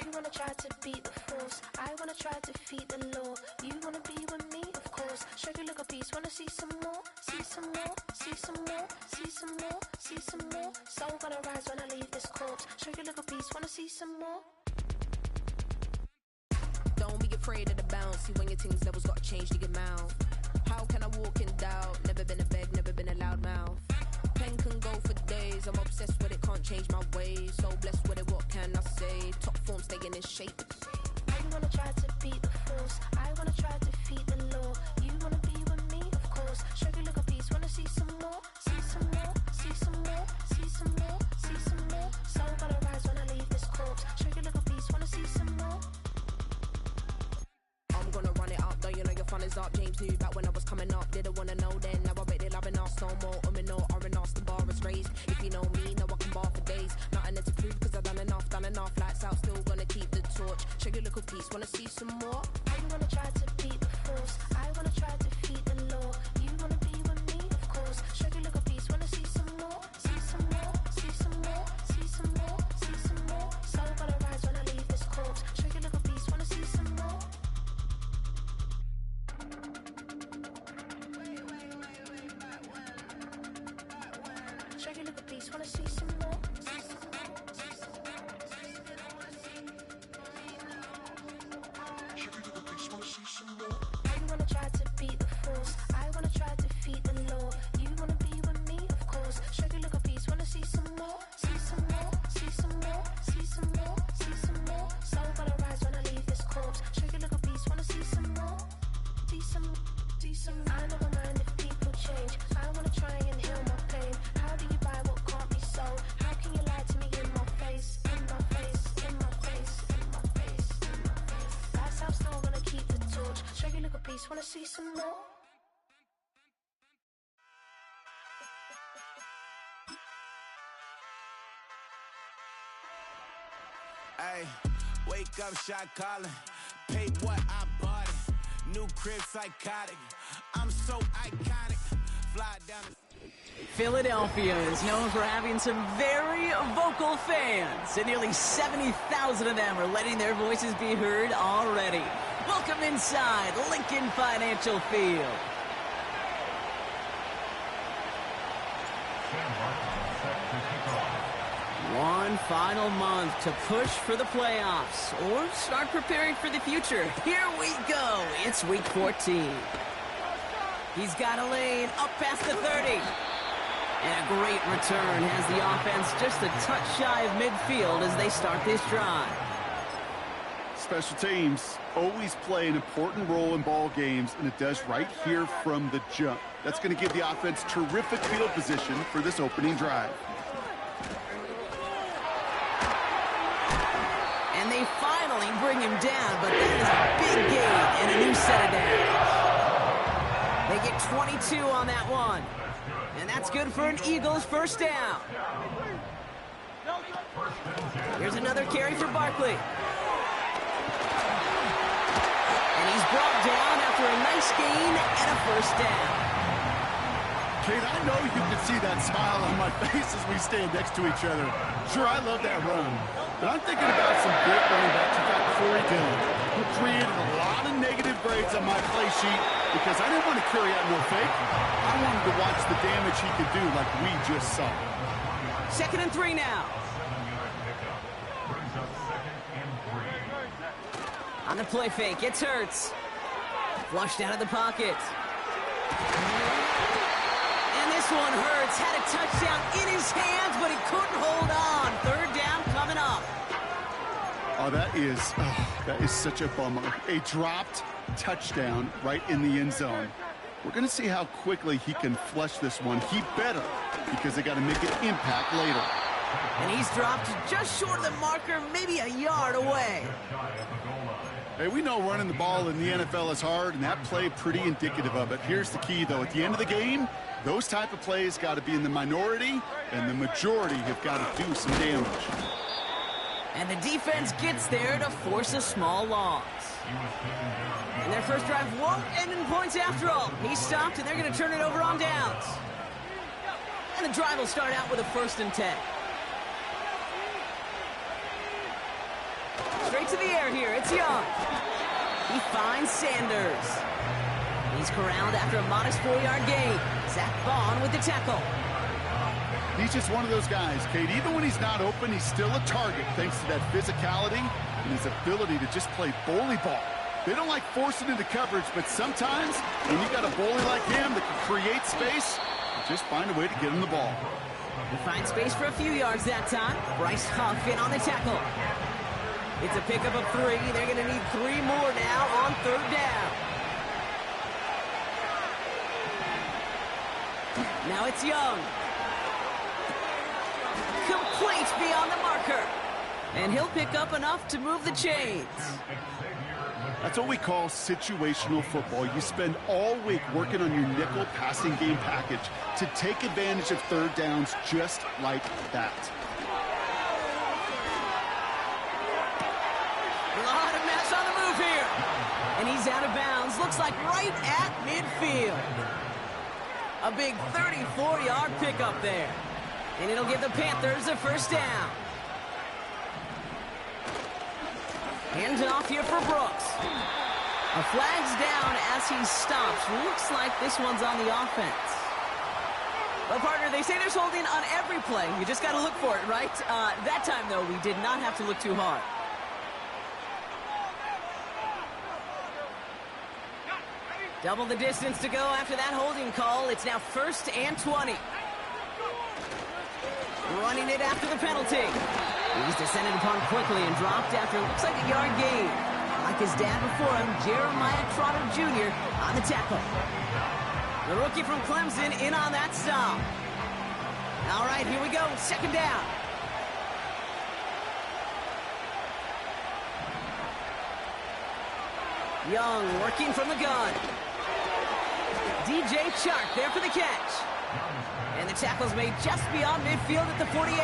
You wanna try to beat the force, I wanna try to defeat the law. You wanna be with me, of course. Shake your little piece, wanna see some more? See some more, see some more, see some more, see some more. Soul gonna rise when I leave this corpse. Shake your little piece, wanna see some more? Don't be afraid of the bounce. See when your things levels got changed to your mouth. How can I walk in doubt? Never been a beg, never been a loud mouth. Pen can go for days. I'm obsessed with it, can't change my ways. So blessed with it, what can I say? Top form staying in shape. You wanna try to beat the force, I wanna try to defeat the law. You wanna be with me, of course. Shake your little piece, wanna see some more? See some more, see some more, see some more, see some more. Soul gonna rise when I leave this corpse. Shake your little piece, wanna see some more? I'm gonna run it up, though you know your fun is up. James knew back when I was coming up, didn't wanna know then. Now I bet they're loving us no more. No R&Us, the bar is raised. If you know me, know I can bar for days. Nothing to prove cause I've done enough. Lights out, still gonna keep the torch. Shake your little piece, wanna see some more? You wanna try to beat the force, I wanna try to defeat the law. You wanna be with me, of course. Shake your little piece, wanna see some more? See some more, see some more, see some more, see some more. Soul gonna rise when I leave this corpse. Shake your little piece, wanna see some more? Shake your little piece, wanna see some more? You wanna try to beat the force, I wanna try to defeat the law. You wanna be with me, of course. Shake your little piece, wanna see some more? See some more, see some more, see some more, see some more. Soul gonna rise when I leave this corpse. Shake your little piece, wanna see some more? See some, see some. I never mind if people change. I wanna try and heal my pain. How do you buy what can't be sold? How can you lie to me in my face? In my face, in my face, in my face, in my face. That's how still gonna keep the torch. Shake your little piece, wanna see some more? Hey, wake up, shot calling. Pay what I bought it. New crib psychotic. I'm so iconic. Fly down the Philadelphia is known for having some very vocal fans, and nearly 70,000 of them are letting their voices be heard already. Welcome inside Lincoln Financial Field. One final month to push for the playoffs or start preparing for the future. Here we go. It's week 14. He's got a lane up past the 30. And a great return has the offense just a touch shy of midfield as they start this drive. Special teams always play an important role in ball games, and it does right here from the jump. That's going to give the offense terrific field position for this opening drive. And they finally bring him down, but that is a big gain and a new set of downs. They get 22 on that one. And that's good for an Eagles first down. Here's another carry for Barkley. And he's brought down after a nice gain and a first down. Kate, I know you can see that smile on my face as we stand next to each other. Sure, I love that run. But I'm thinking about some great running backs you got before he did, who created a lot of negative grades on my play sheet because I didn't want to carry out no fake. I wanted to watch the damage he could do like we just saw. 2nd and 3 now. On the play fake, it's Hurts. Flushed out of the pocket. And this one Hurts had a touchdown in his hands, but he couldn't hold on. 3rd down coming up. Oh, that is such a bummer. A dropped touchdown right in the end zone. We're going to see how quickly he can flush this one. He better, because they got to make an impact later. And he's dropped just short of the marker, maybe a yard away. Hey, we know running the ball in the NFL is hard, and that play pretty indicative of it. Here's the key, though. At the end of the game, those type of plays got to be in the minority, and the majority have got to do some damage. And the defense gets there to force a small loss. And their first drive won't end in points after all. He stopped, and they're going to turn it over on downs. And the drive will start out with a 1st and 10. straight to the air here. It's Young. He finds Sanders. He's corralled after a modest 4-yard gain. Zach Vaughn with the tackle. He's just one of those guys, Kate. Even when he's not open, he's still a target thanks to that physicality and his ability to just play bully ball. They don't like forcing into coverage, but sometimes when you got a bully like him that can create space, just find a way to get him the ball. He finds space for a few yards that time. Bryce Huff in on the tackle. It's a pickup of 3. They're going to need 3 more now on 3rd down. Now it's Young. Complete beyond the marker. And he'll pick up enough to move the chains. That's what we call situational football. You spend all week working on your nickel passing game package to take advantage of 3rd downs just like that. A lot of mess on the move here. And he's out of bounds. Looks like right at midfield. A big 34-yard pickup there. And it'll give the Panthers a 1st down. Hands it off here for Brooks. A flag's down as he stops. Looks like this one's on the offense. But, partner, they say there's holding on every play. You just got to look for it, right? That time, though, we did not have to look too hard. Double the distance to go after that holding call. It's now 1st and 20. Running it after the penalty. He's descended upon quickly and dropped after looks like a yard gain. Like his dad before him, Jeremiah Trotter Jr. on the tackle. The rookie from Clemson in on that stop. All right, here we go. 2nd down. Young working from the gun. DJ Chark there for the catch. And the tackle's made just beyond midfield at the 48.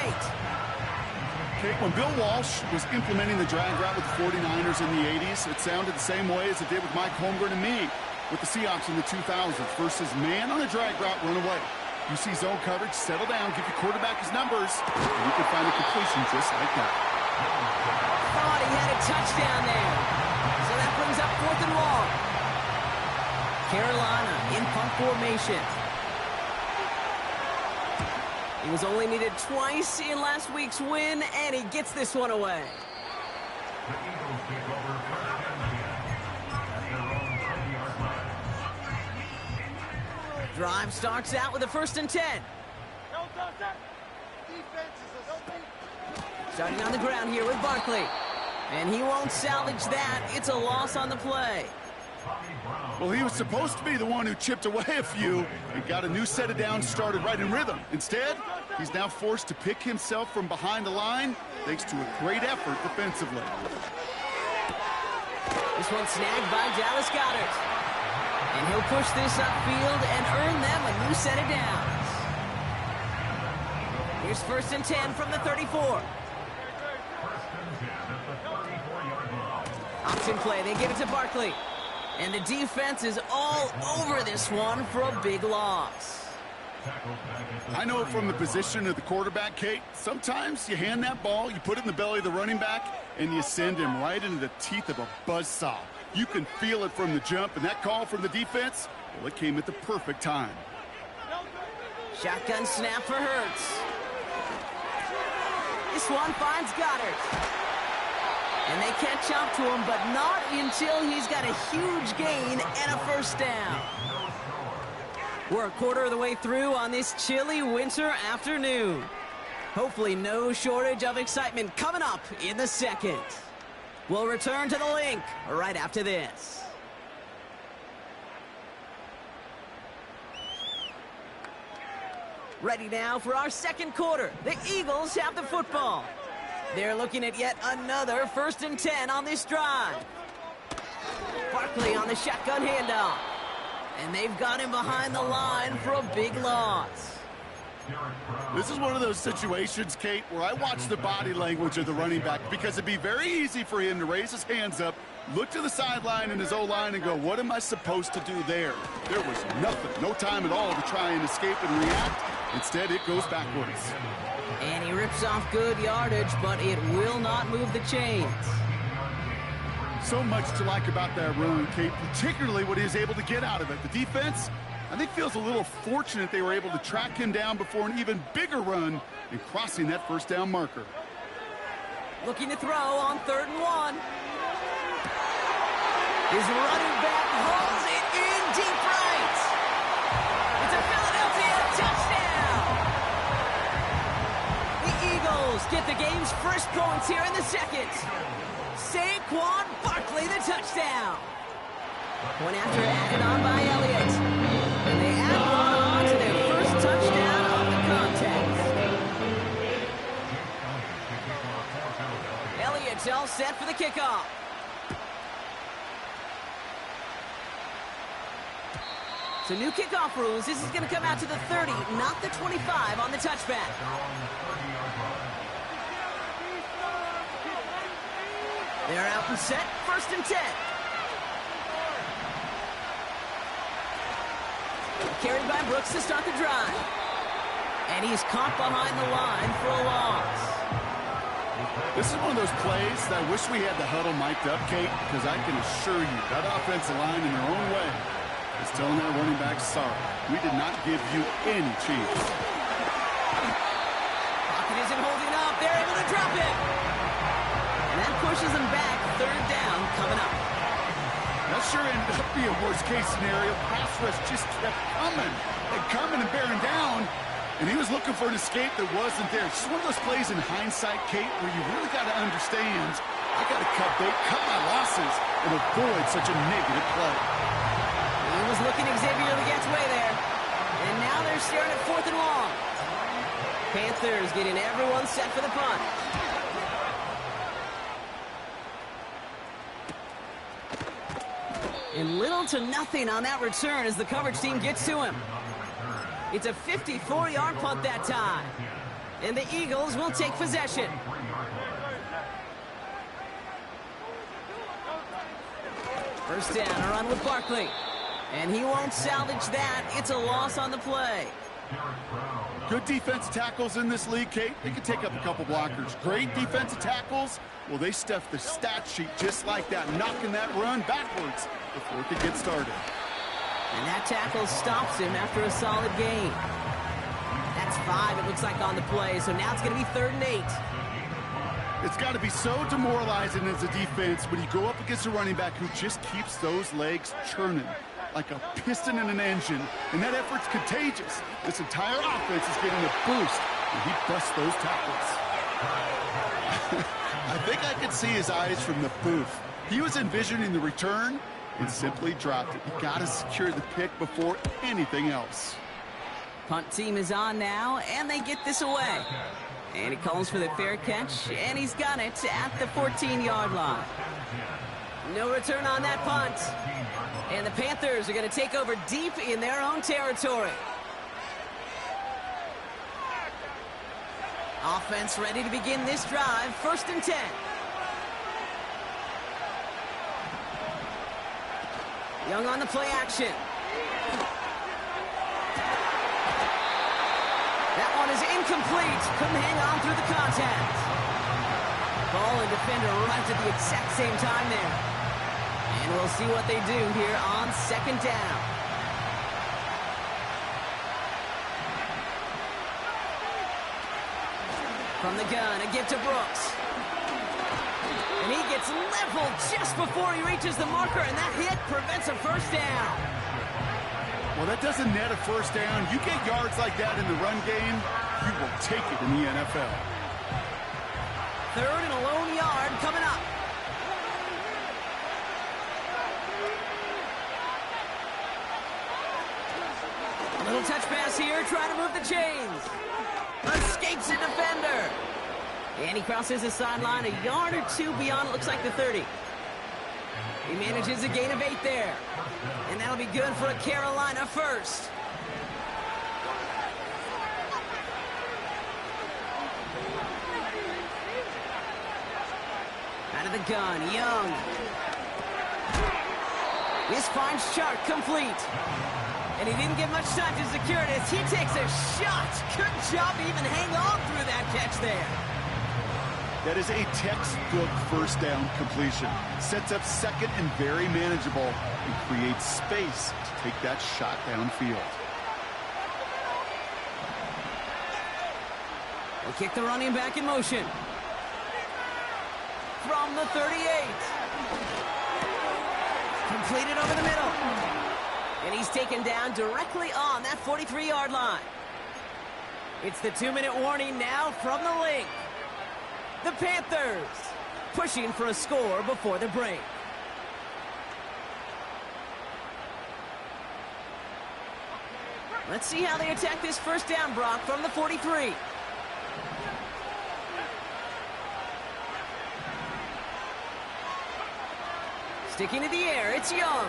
Okay, when Bill Walsh was implementing the drag route with the 49ers in the 80s, it sounded the same way as it did with Mike Holmgren and me with the Seahawks in the 2000s versus man on a drag route, run away. You see zone coverage, settle down, give your quarterback his numbers, and you can find a completion just like that. Thought he had a touchdown there. So that brings up 4th and long. Carolina in punt formation. He was only needed twice in last week's win, and he gets this one away. Drive starts out with a 1st and 10. Starting on the ground here with Barkley. And he won't salvage that. It's a loss on the play. Well, he was supposed to be the one who chipped away a few and got a new set of downs started right in rhythm. Instead, he's now forced to pick himself from behind the line thanks to a great effort defensively. This one snagged by Dallas Goedert. And he'll push this upfield and earn them a new set of downs. Here's 1st and 10 from the 34. Option play, they give it to Barkley. And the defense is all over this one for a big loss. I know from the position of the quarterback, Kate, sometimes you hand that ball, you put it in the belly of the running back, and you send him right into the teeth of a buzzsaw. You can feel it from the jump, and that call from the defense, well, it came at the perfect time. Shotgun snap for Hurts. This one finds Goddard. And they catch up to him, but not until he's got a huge gain and a 1st down. We're a quarter of the way through on this chilly winter afternoon. Hopefully no shortage of excitement coming up in the 2nd. We'll return to the link right after this. Ready now for our 2nd quarter. The Eagles have the football. They're looking at yet another 1st and 10 on this drive. Barkley on the shotgun handoff. And they've got him behind the line for a big loss. This is one of those situations, Kate, where I watch the body language of the running back because it'd be very easy for him to raise his hands up, look to the sideline and his O-line and go, what am I supposed to do there? There was nothing, no time at all to try and escape and react. Instead, it goes backwards. And he rips off good yardage, but it will not move the chains. so much to like about that run, Kate, particularly what he was able to get out of it. The defense, I think, feels a little fortunate they were able to track him down before an even bigger run and crossing that first down marker. Looking to throw on 3rd and 1. His running back hauls it in deep right. It's a Philadelphia touchdown. The Eagles get the game's first points here in the second. Saquon Barkley, the touchdown. Point after added on by Elliott. And they add one on to their first touchdown of the contest. Elliott's all set for the kickoff. So new kickoff rules. This is going to come out to the 30, not the 25 on the touchback. They're out and set, 1st and 10. Carried by Brooks to start the drive. And he's caught behind the line for a loss. This is one of those plays that I wish we had the huddle mic'd up, Kate, because I can assure you that offensive line in their own way is telling their running back, sorry, we did not give you any chance. Pocket isn't holding up. They're able to drop it. And that pushes them back. 3rd down coming up. That sure ended up being a worst-case scenario. Pass rush just kept coming and bearing down, and he was looking for an escape that wasn't there. It's just one of those plays in hindsight, Kate, where you really got to understand, I got to cut my losses and avoid such a negative play. He was looking Xavier to get way there. And now they're staring at 4th and long. Panthers getting everyone set for the punt. And little to nothing on that return as the coverage team gets to him. It's a 54-yard punt that time. And the Eagles will take possession. First down, a run with Barkley. And he won't salvage that. It's a loss on the play. Good defensive tackles in this league, Kate. They can take up a couple blockers. Great defensive tackles, well, they stuff the stat sheet just like that, knocking that run backwards before it could get started. And that tackle stops him after a solid gain. That's 5, it looks like, on the play. So now it's going to be 3rd and 8. It's got to be so demoralizing as a defense when you go up against a running back who just keeps those legs churning like a piston in an engine, and that effort's contagious. This entire offense is getting a boost when he busts those tackles. I think I could see his eyes from the booth. He was envisioning the return and simply dropped it. You got to secure the pick before anything else. Punt team is on now, and they get this away. And he calls for the fair catch, and he's got it at the 14-yard line. No return on that punt. And the Panthers are going to take over deep in their own territory. Offense ready to begin this drive. 1st and 10. Young on the play action. That one is incomplete. Couldn't hang on through the contact. Ball and defender arrived at the exact same time there. And we'll see what they do here on 2nd down. From the gun, a give to Brooks. And he gets leveled just before he reaches the marker, and that hit prevents a first down. Well, that doesn't net a first down. You get yards like that in the run game, you will take it in the NFL. 3rd and a lone yard coming up. A little touch pass here, trying to move the chains. Escapes a defender. And he crosses the sideline a yard or 2 beyond, it looks like, the 30. He manages a gain of 8 there. And that'll be good for a Carolina first. Out of the gun, Young. This finds Chark complete. And he didn't get much time to secure it as he takes a shot. Good job to even hang on through that catch there. That is a textbook first down completion. Sets up second and very manageable and creates space to take that shot downfield. We'll kick the running back in motion. From the 38. Completed over the middle. And he's taken down directly on that 43-yard line. It's the 2-minute warning now from the link. The Panthers pushing for a score before the break. Let's see how they attack this first down, Brock, from the 43. Sticking to the air, it's Young.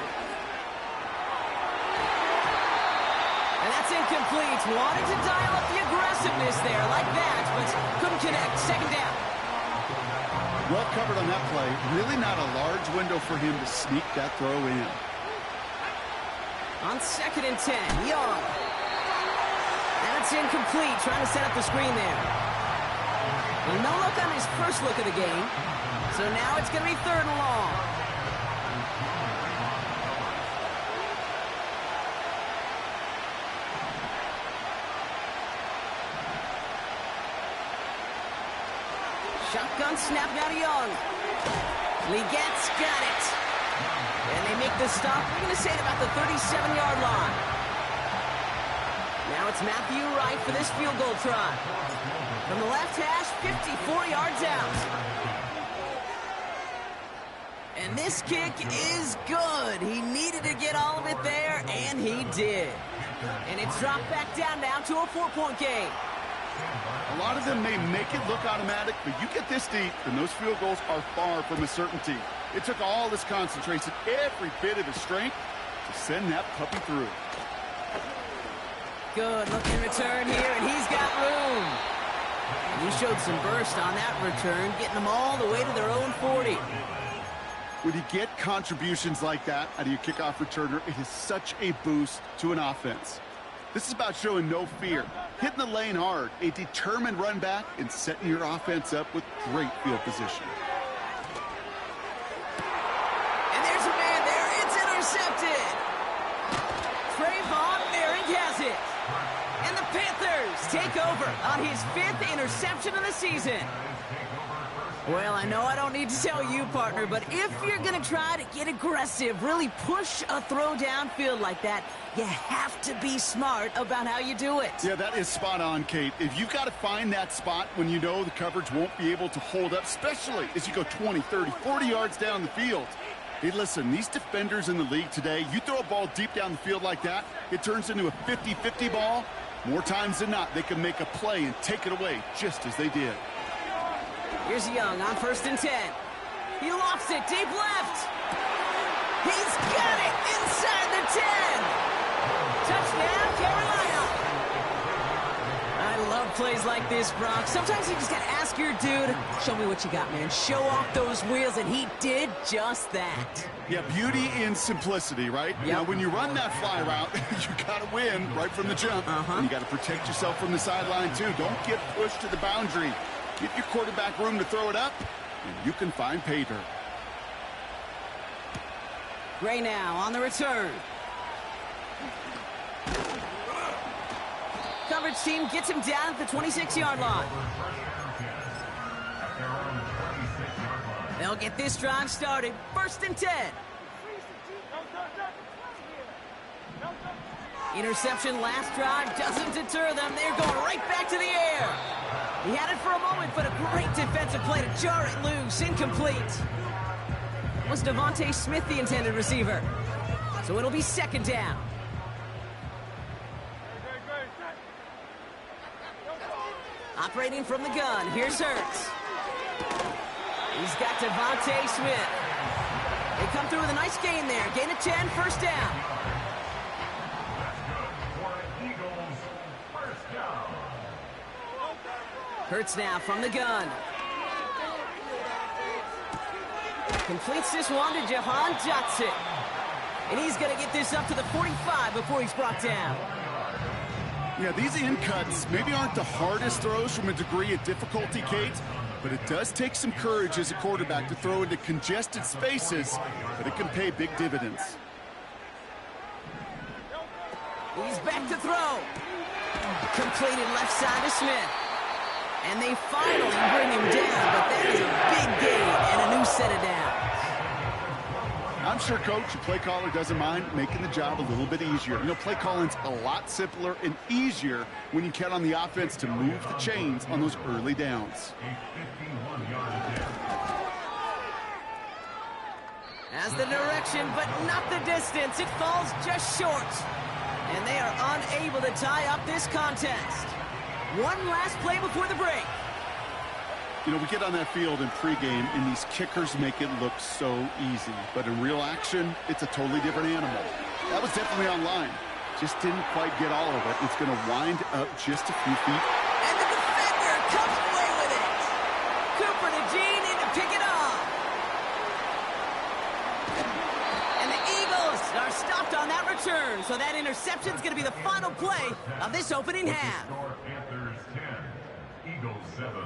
And that's incomplete. Wanted to dial up the aggressiveness there like that, but couldn't connect. Second down. Well covered on that play. Really not a large window for him to sneak that throw in. On 2nd and 10, Young. That's incomplete. Trying to set up the screen there. Well, no look on his first look of the game. So now it's going to be 3rd and long. Shotgun snap now to Young. Legette's got it. And they make the stop. We're going to say it about the 37-yard line. Now it's Matthew Wright for this field goal try. From the left hash, 54 yards out. And this kick is good. He needed to get all of it there, and he did. And it's dropped back down now to a 4-point game. A lot of them may make it look automatic, but you get this deep, and those field goals are far from a certainty. It took all his concentration, every bit of his strength, to send that puppy through. Good looking return here, and he's got room. He showed some burst on that return, getting them all the way to their own 40. When you get contributions like that out of your kickoff returner, it is such a boost to an offense. This is about showing no fear, hitting the lane hard, a determined run back, and setting your offense up with great field position. And there's a man there. It's intercepted. Trayvon Merrick has it. And the Panthers take over on his 5th interception of the season. Well, I know I don't need to tell you, partner, but if you're going to try to get aggressive, really push a throw downfield like that, you have to be smart about how you do it. Yeah, that is spot on, Kate. If you've got to find that spot when you know the coverage won't be able to hold up, especially as you go 20, 30, 40 yards down the field. Hey, listen, these defenders in the league today, you throw a ball deep down the field like that, it turns into a 50-50 ball. More times than not, they can make a play and take it away just as they did. Here's Young on 1st and 10. He lofts it deep left. He's got it inside the 10. Touchdown, Carolina. I love plays like this, Brock. Sometimes you just got to ask your dude, show me what you got, man. Show off those wheels, and he did just that. Yeah, beauty in simplicity, right? Yep. Now, when you run that fly route, you got to win right from the jump. And you got to protect yourself from the sideline, too. Don't get pushed to the boundary. Give your quarterback room to throw it up, and you can find pay dirt. Gray now on the return. Coverage team gets him down at the 26-yard line. They'll get this drive started. 1st and 10. Interception last drive doesn't deter them. They're going right back to the air. He had it for a moment, but a great defensive play to jar it loose. Incomplete. Was Devontae Smith the intended receiver? So it'll be 2nd down. Operating from the gun, here's Hurts. He's got Devontae Smith. They come through with a nice gain there. Gain of 10, 1st down. Hurts now from the gun. Completes this one to Jahan Johnson. And he's going to get this up to the 45 before he's brought down. Yeah, these in cuts maybe aren't the hardest throws from a degree of difficulty, Kate, But it does take some courage as a quarterback to throw into congested spaces, but it can pay big dividends. He's back to throw. Completed left side to Smith. And they finally bring him down, but that is a big gain and a new set of downs. I'm sure coach and play caller doesn't mind making the job a little bit easier. You know, play calling's a lot simpler and easier when you count on the offense to move the chains on those early downs. Has the direction, but not the distance. It falls just short. And they are unable to tie up this contest. One last play before the break. You know, we get on that field in pregame, and these kickers make it look so easy. But in real action, it's a totally different animal. That was definitely online. Just didn't quite get all of it. It's going to wind up just a few feet. And the defender comes away with it. Cooper to Gene in to pick it up. And the Eagles are stopped on that return. So that interception is going to be the final play of this opening half. Panthers 10, Eagles 7.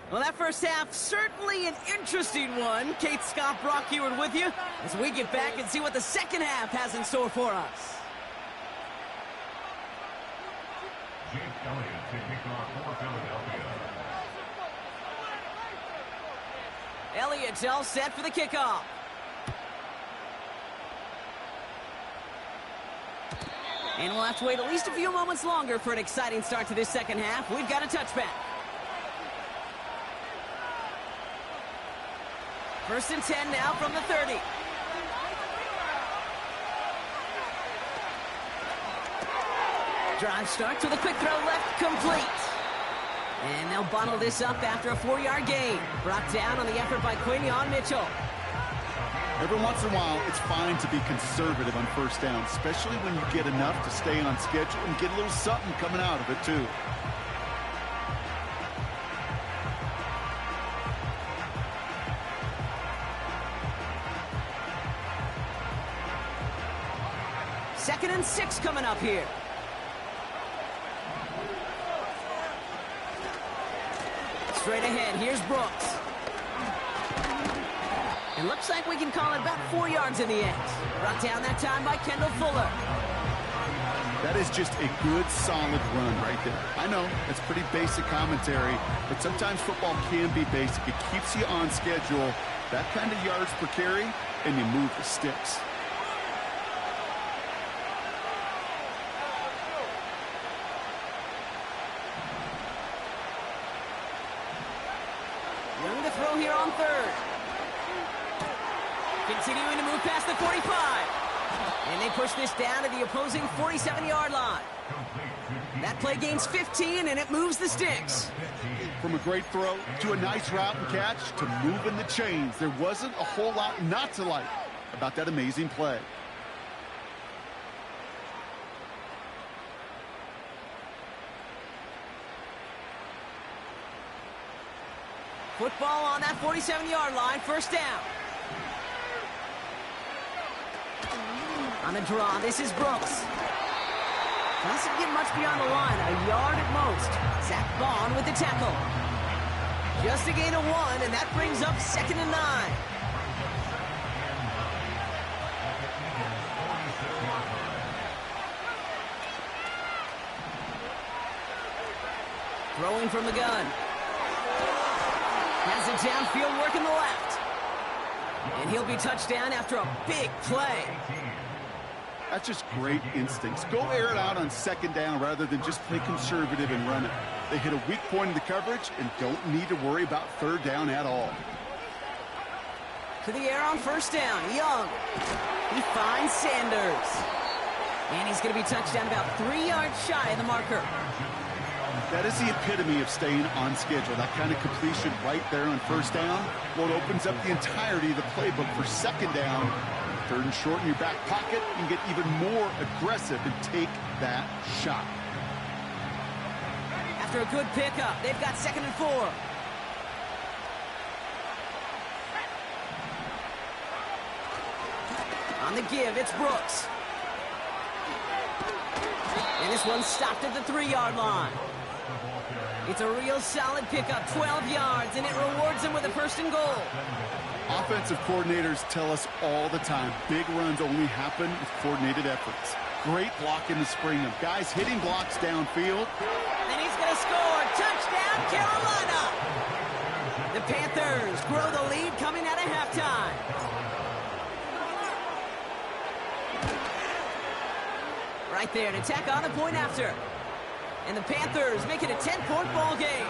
Well, that first half, certainly an interesting one. Kate Scott, Brock Ewart with you as we get back and see what the second half has in store for us. Jake Elliott to kick off for Philadelphia. Elliott's all set for the kickoff. And we'll have to wait at least a few moments longer for an exciting start to this second half. We've got a touchback. First and 10 now from the 30. Drive starts with a quick throw left, complete. And they'll bundle this up after a 4-yard gain. Brought down on the effort by Quinion Mitchell. Every once in a while, it's fine to be conservative on first down, especially when you get enough to stay on schedule and get a little something coming out of it, too. Second and 6 coming up here. Straight ahead, here's Brooks. It looks like we can call it about 4 yards in the end. Brought down that time by Kendall Fuller. That is just a good, solid run right there. I know, it's pretty basic commentary, but sometimes football can be basic. It keeps you on schedule, that kind of yards per carry, and you move the sticks. Room to throw here on third. Continuing to move past the 45. And they push this down to the opposing 47-yard line. That play gains 15, and it moves the sticks. From a great throw to a nice route and catch to moving the chains, there wasn't a whole lot not to like about that amazing play. Football on that 47-yard line, first down. On the draw, this is Brooks. Doesn't get much beyond the line, a yard at most. Zach Vaughn with the tackle. Just a gain of 1, and that brings up 2nd and 9. Throwing from the gun. Has it downfield, working the left. And he'll be touched down after a big play. That's just great instincts. Go air it out on second down rather than just play conservative and run it. They hit a weak point in the coverage and don't need to worry about third down at all. To the air on first down, Young. He finds Sanders. And he's going to be touched down about 3 yards shy of the marker. That is the epitome of staying on schedule. That kind of completion right there on first down. Well, it opens up the entirety of the playbook for second down. Third and short in your back pocket. You can get even more aggressive and take that shot. After a good pickup, they've got 2nd and 4. On the give, it's Brooks. And this one's stopped at the 3-yard line. It's a real solid pickup, 12 yards, and it rewards him with a 1st and goal. Offensive coordinators tell us all the time, big runs only happen with coordinated efforts. Great blocking to spring them. Guys hitting blocks downfield. And he's going to score. Touchdown, Carolina! The Panthers grow the lead coming out of halftime. Right there to tack on a point after. And the Panthers make it a 10-point ball game.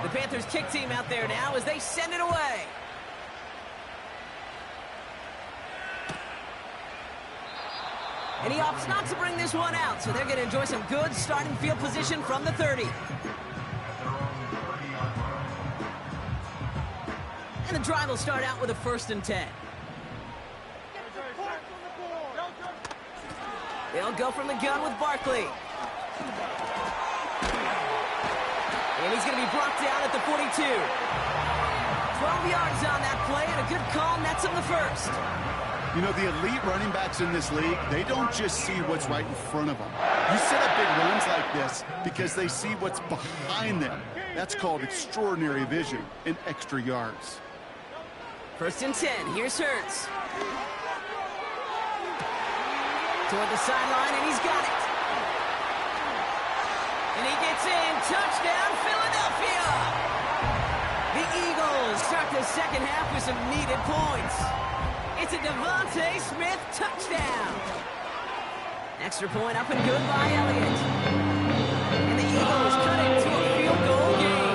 The Panthers kick team out there now as they send it away. And he opts not to bring this one out, so they're going to enjoy some good starting field position from the 30. And the drive will start out with a 1st and 10. They'll go from the gun with Barkley. And he's going to be brought down at the 42. 12 yards on that play, and a good call nets him the 1st. You know, the elite running backs in this league, they don't just see what's right in front of them. You set up big runs like this because they see what's behind them. That's called extraordinary vision and extra yards. 1st and 10. Here's Hurts. Toward the sideline, and he's got it. And he gets in. Touchdown, Philadelphia! The Eagles start the second half with some needed points. It's a Devontae Smith touchdown. Extra point up and good by Elliott. And the Eagles cut it to a field goal game.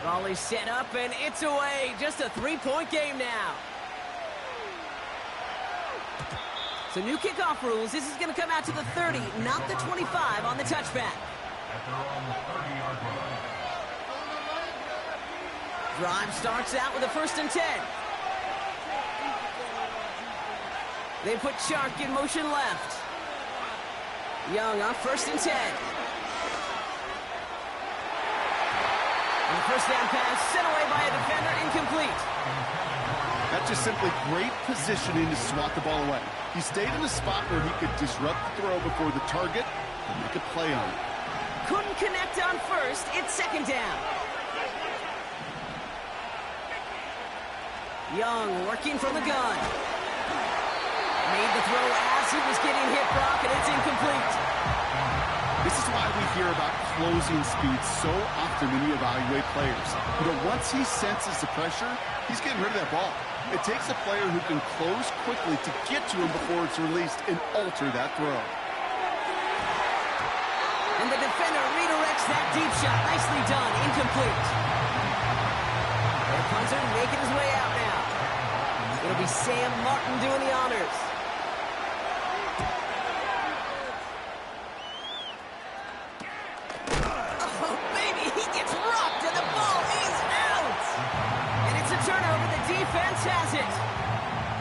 Ball is set up and it's away. Just a 3-point game now. So new kickoff rules. This is going to come out to the 30, not the 25 on the touchback. Drive starts out with a 1st and 10. They put Chark in motion left. Young on 1st and 10. And the 1st down pass sent away by a defender, incomplete. That's just simply great positioning to swat the ball away. He stayed in a spot where he could disrupt the throw before the target and make a play on it. Couldn't connect on 1st. It's 2nd down. Young working from the gun. Made the throw as he was getting hit, Brock, and it's incomplete. This is why we hear about closing speed so often when we evaluate players. You know, once he senses the pressure, he's getting rid of that ball. It takes a player who can close quickly to get to him before it's released and alter that throw. And the defender redirects that deep shot. Nicely done. Incomplete. The punter making his way out now. It'll be Sam Martin doing the honors. Oh, baby, he gets rocked and the ball is out. And it's a turnover. The defense has it.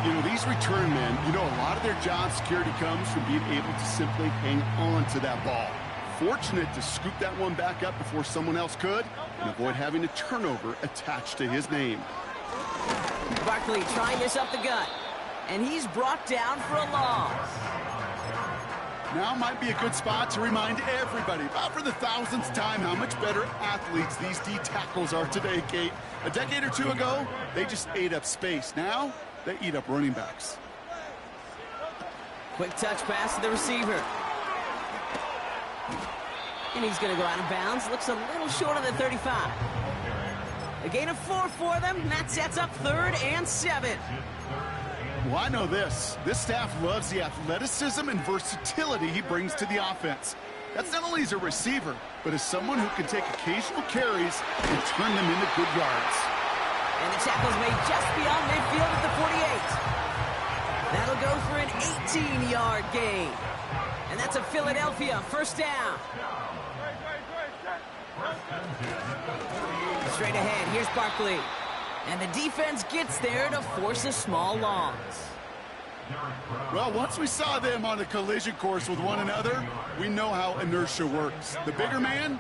You know, these return men, you know, a lot of their job security comes from being able to simply hang on to that ball. Fortunate to scoop that one back up before someone else could and avoid having a turnover attached to his name. Barkley trying this up the gut, and he's brought down for a loss. Now might be a good spot to remind everybody, about for the 1000th time, how much better athletes these D tackles are today, Kate. A decade or two ago, they just ate up space. Now, they eat up running backs. Quick touch pass to the receiver. And he's going to go out of bounds. Looks a little short of the 35. A gain of 4 for them. That sets up 3rd and 7. Well, I know this. This staff loves the athleticism and versatility he brings to the offense. That's not only as a receiver, but as someone who can take occasional carries and turn them into good yards. And the tackle's made just beyond midfield at the 48. That'll go for an 18-yard gain. And that's a Philadelphia 1st down. Straight ahead, here's Barkley. And the defense gets there to force a small loss. Well, once we saw them on a collision course with one another, we know how inertia works. The bigger man,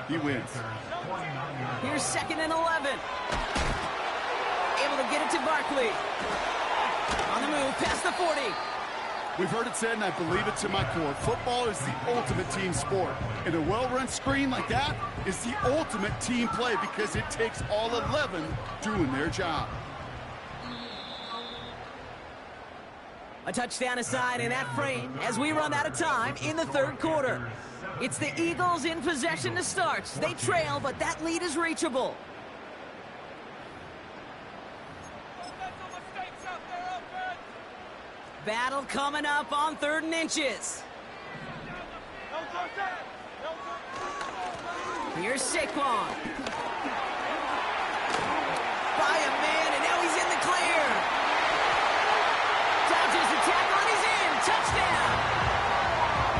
he wins. Here's 2nd and 11. Able to get it to Barkley. On the move, past the 40. We've heard it said, and I believe it to my core, football is the ultimate team sport. And a well-run screen like that is the ultimate team play because it takes all 11 doing their job. A touchdown aside in that frame as we run out of time in the 3rd quarter. It's the Eagles in possession to start. They trail, but that lead is reachable. Battle coming up on 3rd and inches. Here's Saquon. By a man, and now he's in the clear. Dodges the tackle, and he's in. Touchdown.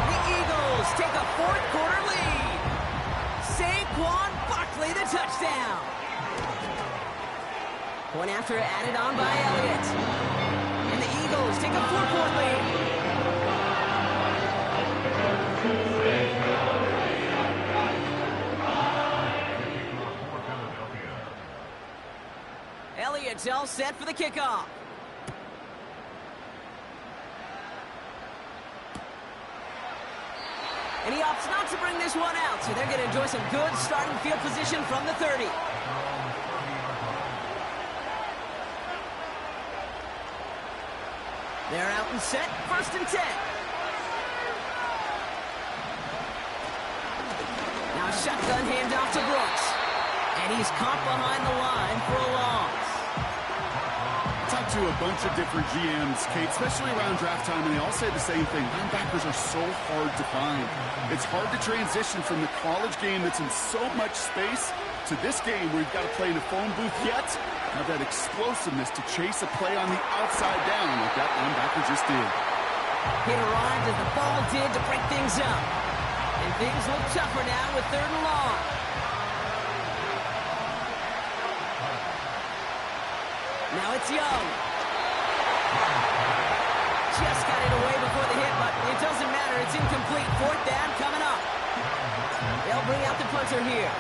The Eagles take a 4th quarter lead. Saquon Barkley, the touchdown. Point after added on by Elliott. And the Eagles take a 4-point lead. Elliott's all set for the kickoff. And he opts not to bring this one out, so they're going to enjoy some good starting field position from the 30. They're out and set, 1st and 10. Now shotgun handoff to Brooks. And he's caught behind the line for a loss. Talked to a bunch of different GMs, Kate, especially around draft time, and they all say the same thing. Linebackers are so hard to find. It's hard to transition from the college game that's in so much space to this game where you've got to play in a phone booth yet have that explosiveness to chase a play on the outside down like that linebacker just did. Hit arrived as the ball did to break things up. And things look tougher now with 3rd and long. Now it's Young. Just got it away before the hit, but it doesn't matter. It's incomplete. 4th down coming up. They'll bring out the punter here.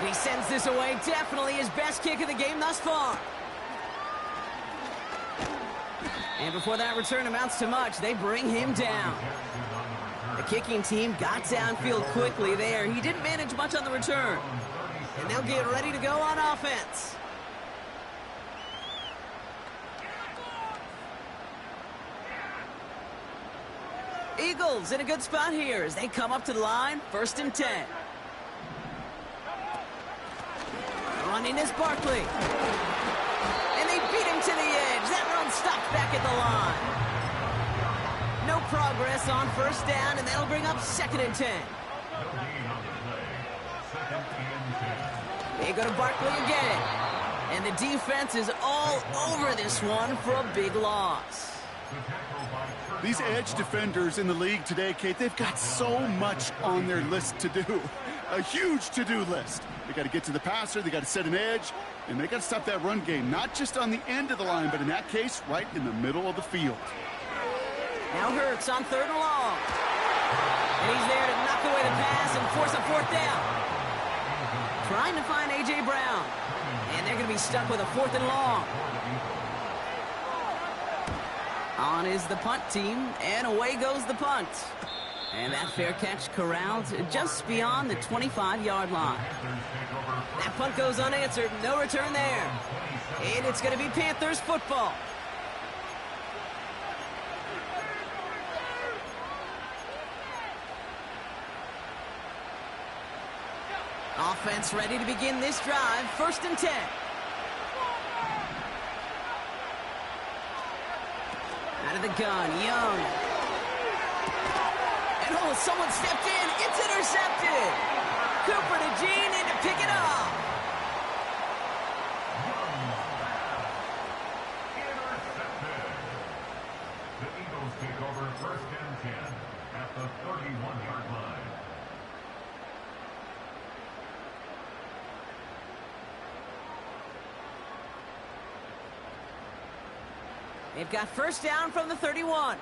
He sends this away. Definitely his best kick of the game thus far. And before that return amounts to much, they bring him down. The kicking team got downfield quickly there. He didn't manage much on the return. And they'll get ready to go on offense. Eagles in a good spot here as they come up to the line, 1st and 10. Running is Barkley. And they beat him to the edge. That run stopped back at the line. No progress on 1st down, and that'll bring up 2nd and 10. They go to Barkley again. And the defense is all over this one for a big loss. These edge defenders in the league today, Kate, they've got so much on their list to do. A huge to-do list. They got to get to the passer, they got to set an edge, and they got to stop that run game, not just on the end of the line, but in that case, right in the middle of the field. Now Hurts on 3rd and long. And he's there to knock away the pass and force a 4th down. Trying to find A.J. Brown. And they're going to be stuck with a 4th and long. On is the punt team, and away goes the punt. And that fair catch corralled just beyond the 25-yard line. That punt goes unanswered, no return there. And it's going to be Panthers football. Offense ready to begin this drive, 1st and 10. Out of the gun, Young. And oh, someone stepped in. It's intercepted. Cooper to Gene in to pick it up. Intercepted. The Eagles take over 1st and 10 at the 31-yard line. They've got first down from the 31.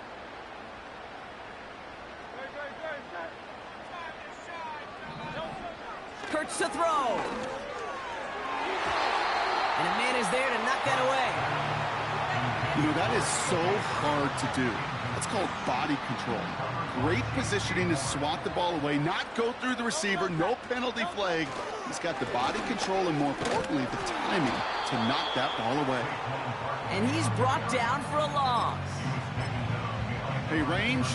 Hurts to throw. And a man is there to knock that away. You know, that is so hard to do. That's called body control. Great positioning to swat the ball away, not go through the receiver, no penalty flag. He's got the body control and, more importantly, the timing to knock that ball away. And he's brought down for a loss. Hey, range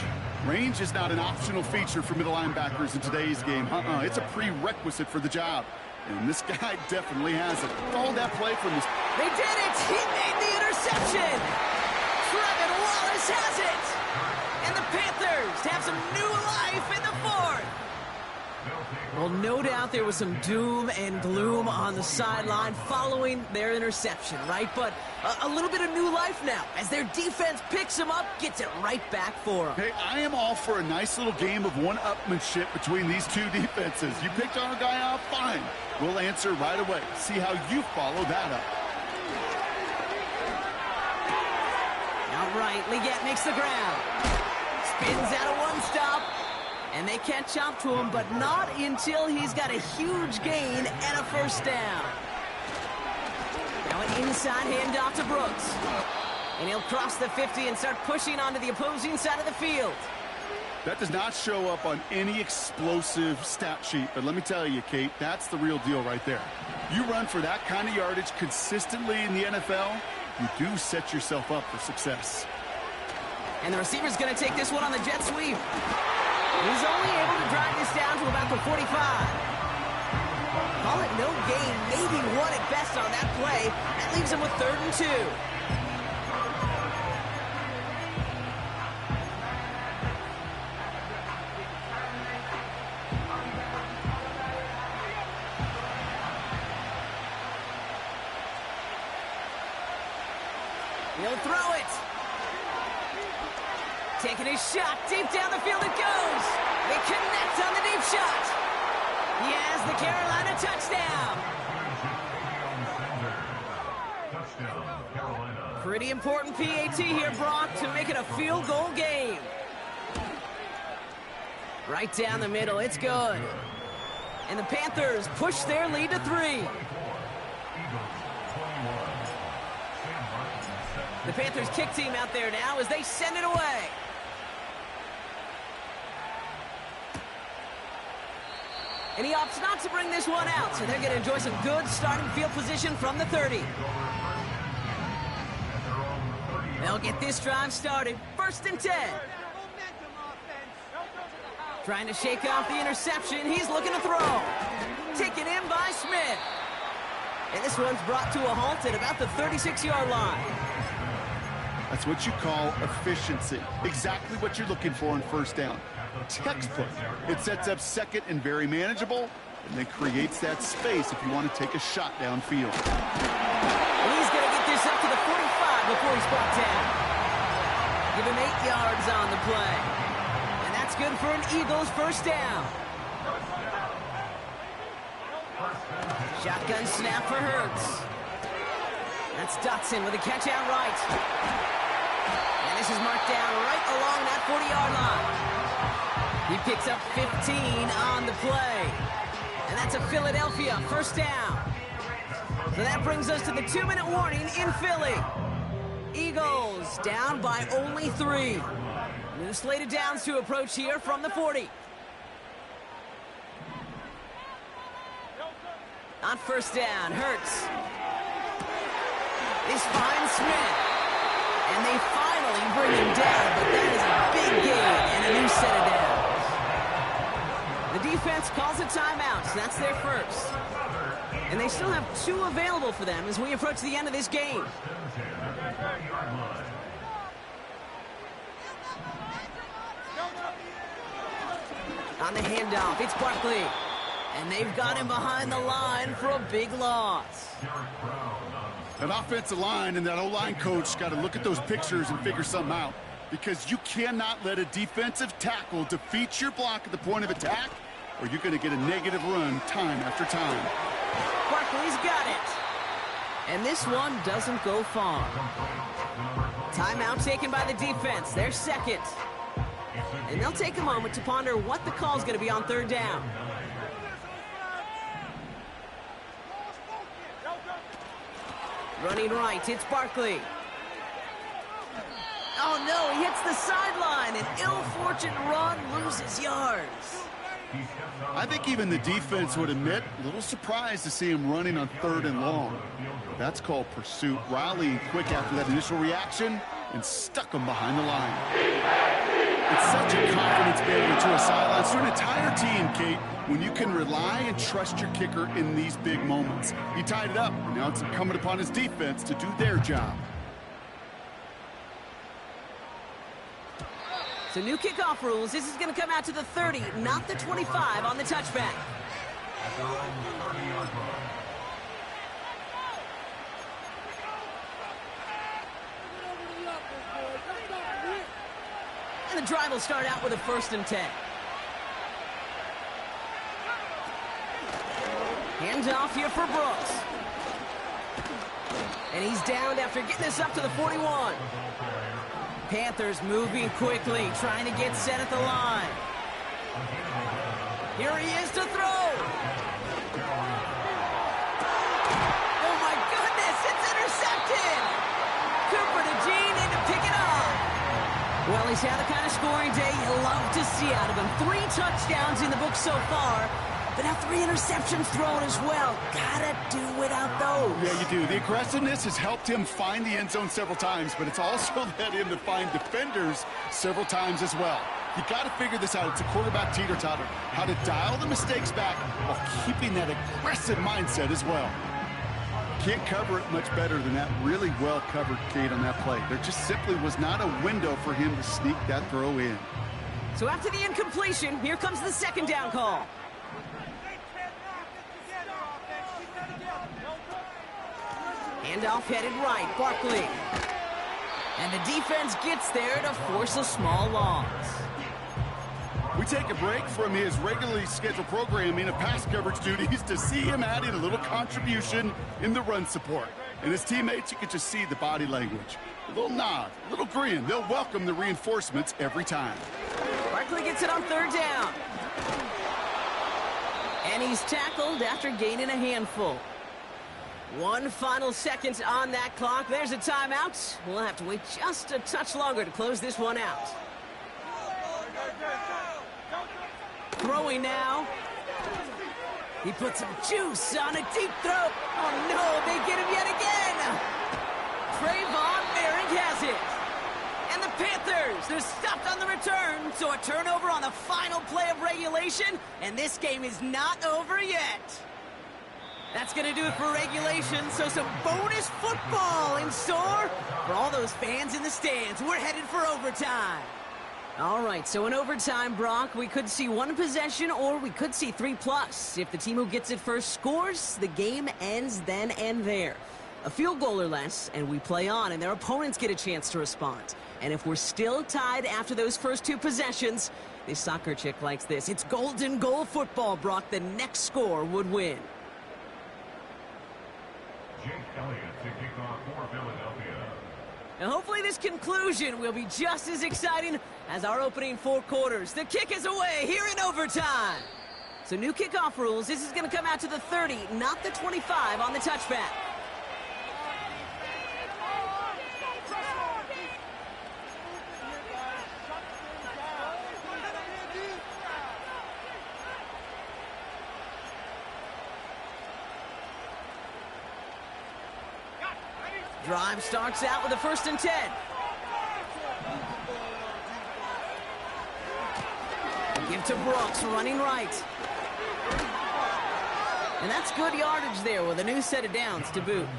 is not an optional feature for middle linebackers in today's game. It's a prerequisite for the job. And this guy definitely has it. All that play from his... They did it! He made the interception! Trevin Wallace has it! And the Panthers have some new life in the fourth! Well, no doubt there was some doom and gloom on the sideline following their interception, right? But a little bit of new life now as their defense picks him up, gets it right back for them. Hey, I am all for a nice little game of one-upmanship between these two defenses. You picked our guy off, fine. We'll answer right away. See how you follow that up. All right, Leggett makes the ground. Spins out of one stop. And they catch up to him, but not until he's got a huge gain and a first down. Now an inside handoff to Brooks. And he'll cross the 50 and start pushing onto the opposing side of the field. That does not show up on any explosive stat sheet, but let me tell you, Kate, that's the real deal right there. You run for that kind of yardage consistently in the NFL, you do set yourself up for success. And the receiver's going to take this one on the jet sweep. He's only able to drive this down to about the 45. Call it no gain, maybe one at best on that play. That leaves him with 3rd and 2. He'll throw it. Taking a shot, deep down the field it goes. They connect on the deep shot. He has the Carolina touchdown. Pretty important PAT here, Brock, to make it a field goal game. Right down the middle, it's good. And the Panthers push their lead to 3. The Panthers kick team out there now as they send it away. And he opts not to bring this one out, so they're going to enjoy some good starting field position from the 30. They'll get this drive started. 1st and 10. Trying to shake off the interception. He's looking to throw. Taken in by Smith. And this one's brought to a halt at about the 36-yard line. That's what you call efficiency. Exactly what you're looking for on 1st down. Textbook. It sets up 2nd and very manageable, and then creates that space if you want to take a shot downfield. And he's going to get this up to the 45 before he's brought down. Give him 8 yards on the play. And that's good for an Eagles 1st down. Shotgun snap for Hurts. That's Dotson with a catch out right. And this is marked down right along that 40-yard line. He picks up 15 on the play. And that's a Philadelphia 1st down. So that brings us to the 2-minute warning in Philly. Eagles down by only 3. New slated downs to approach here from the 40. On 1st down, Hurts. This finds Smith. And they finally bring him down, but that is a big gain and a new set of downs. The defense calls a timeout, so that's their first. And they still have 2 available for them as we approach the end of this game. On the handoff, it's Barkley. And they've got him behind the line for a big loss. That offensive line and that O-line coach got to look at those pictures and figure something out. Because you cannot let a defensive tackle defeat your block at the point of attack, or you're going to get a negative run time after time. Barkley's got it. And this one doesn't go far. Timeout taken by the defense. Their second. And they'll take a moment to ponder what the call is going to be on third down. Running right, it's Barkley. Oh no, he hits the sideline. An ill-fortunate run, loses yards. I think even the defense would admit, a little surprised to see him running on 3rd and long. That's called pursuit. Rallying quick after that initial reaction and stuck him behind the line. It's such a confidence builder to a sideline, to an entire team, Kate, when you can rely and trust your kicker in these big moments. He tied it up, and now it's incumbent upon his defense to do their job. So new kickoff rules. This is going to come out to the 30, not the 25 on the touchback. And the drive will start out with a 1st and 10. Hands off here for Brooks. And he's downed after getting this up to the 41. Panthers moving quickly, trying to get set at the line. Here he is to throw. Oh my goodness, it's intercepted. Cooper to Jean in to pick it up. Well, he's had the kind of scoring day you love to see out of him. 3 touchdowns in the book so far. But now 3 interceptions thrown as well. Gotta do without those. Yeah, you do. The aggressiveness has helped him find the end zone several times, but it's also led him to find defenders several times as well. You got to figure this out. It's a quarterback teeter-totter. How to dial the mistakes back while keeping that aggressive mindset as well. Can't cover it much better than that. Really well covered, Kate, on that play. There just simply was not a window for him to sneak that throw in. So after the incompletion, here comes the 2nd down call. Handoff headed right, Barkley. And the defense gets there to force a small loss. We take a break from his regularly scheduled programming of pass coverage duties to see him adding a little contribution in the run support. And his teammates, you can just see the body language. A little nod, a little grin. They'll welcome the reinforcements every time. Barkley gets it on 3rd down. And he's tackled after gaining a handful. 1 final second on that clock. There's a timeout. We'll have to wait just a touch longer to close this one out. Throwing now. He puts some juice on a deep throw. Oh no, they get him yet again. Trayvon Merrick has it. And the Panthers, they're stopped on the return. So a turnover on the final play of regulation. And this game is not over yet. That's going to do it for regulation, so some bonus football in store for all those fans in the stands. We're headed for overtime. All right, so in overtime, Brock, we could see 1 possession or we could see 3+. If the team who gets it first scores, the game ends then and there. A field goal or less, and we play on, and their opponents get a chance to respond. And if we're still tied after those first 2 possessions, this soccer chick likes this. It's golden goal football, Brock. The next score would win. Jake Elliott to kick off for Philadelphia. Now hopefully this conclusion will be just as exciting as our opening 4 quarters. The kick is away here in overtime. So new kickoff rules. This is going to come out to the 30, not the 25 on the touchback. Drive starts out with a 1st and 10. Give to Brooks, running right. And that's good yardage there with a new set of downs to boot.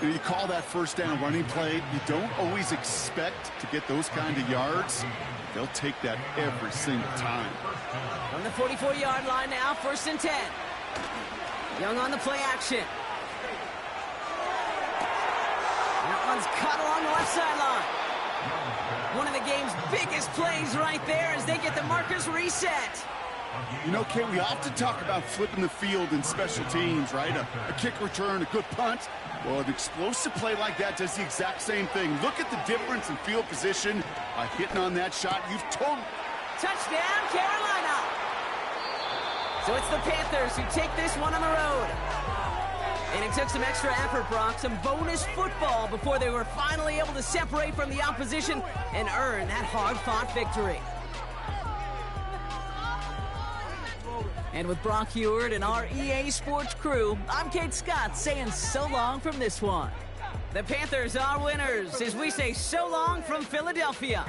You call that 1st down running play. You don't always expect to get those kind of yards. They'll take that every single time. From the 44-yard line now, 1st and 10. Young on the play action. That one's cut along the left sideline. One of the game's biggest plays right there as they get the markers reset. You know, Kate, we often talk about flipping the field in special teams, right? A kick return, a good punt. Well, an explosive play like that does the exact same thing. Look at the difference in field position by hitting on that shot. You've totally... Touchdown, Carolina! So it's the Panthers who take this one on the road. And it took some extra effort, Brock, some bonus football before they were finally able to separate from the opposition and earn that hard-fought victory. And with Brock Heward and our EA Sports crew, I'm Kate Scott saying so long from this one. The Panthers are winners as we say so long from Philadelphia.